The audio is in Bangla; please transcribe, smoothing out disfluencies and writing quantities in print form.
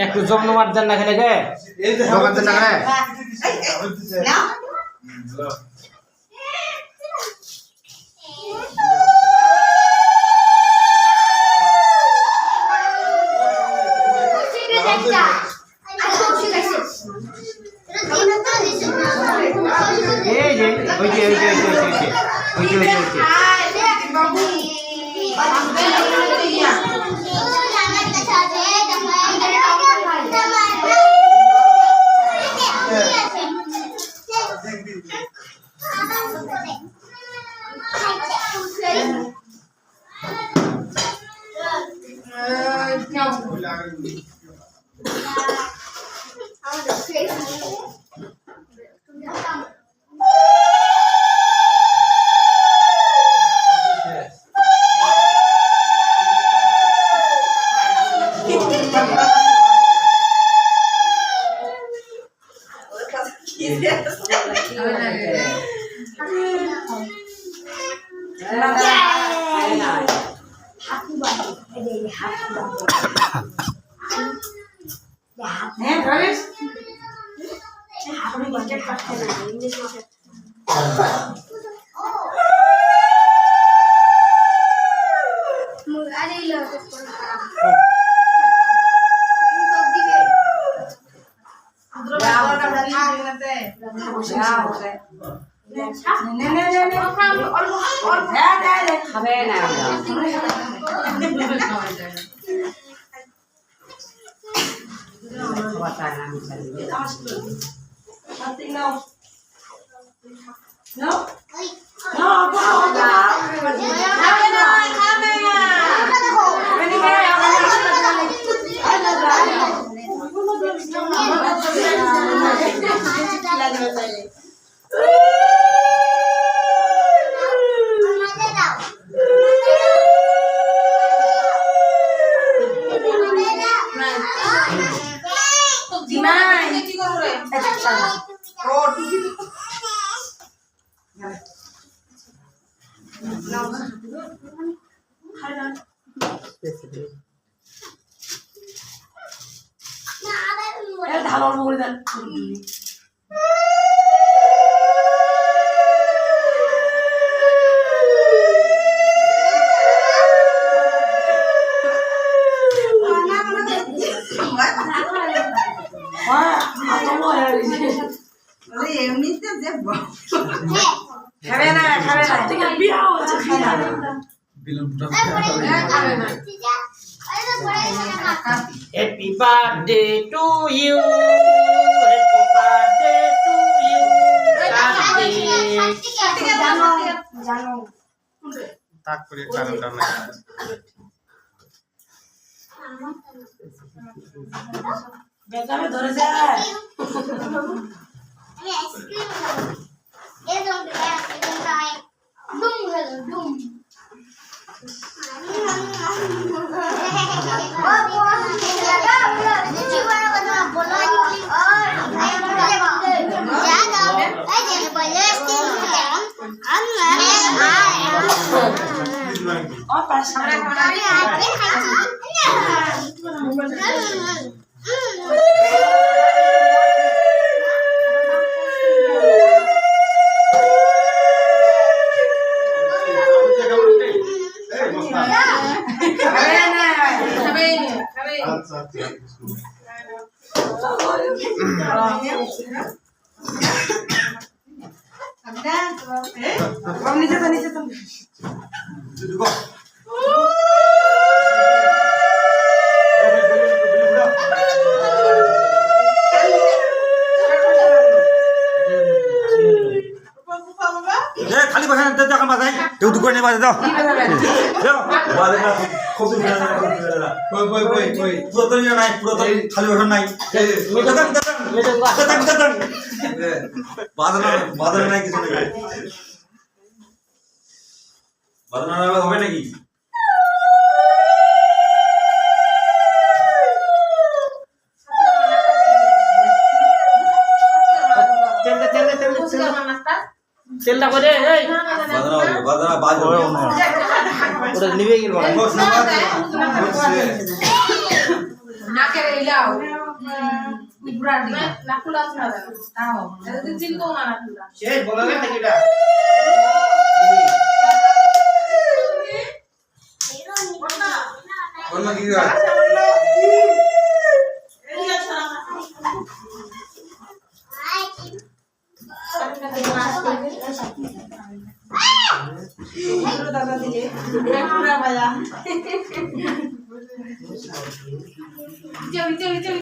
একটু জমনমার দেন না খেলে গে দোকান দেন না খেলে Happy birthday to you. Happy birthday to you. Tak করে চালটা না বেটাবে ধরে যায় আমি আইসক্রিম খাবো এই দম খাই দুম হলো দুম खाली बसा देखा बसाई तो दुकान नहीं बसा दो वाले ना खूब मिला कोई पूरा तो नहीं पूरा तो खाली बसा नहीं বাঁধানো নাই কিছু নাকি বাঁধানো হবে নাকি তেলটা করে এই বাঁধানো বাজবে ওটা নিভে গেল নাকের ইলাও ইব্রা দিবা নাকুলা ছাড়া তাও এদিন দিন তো না নাকুলা শেষ বলবে নাকি এটা কোন কি গাছ দাদা দিলে পুরা বাজা চল চল চল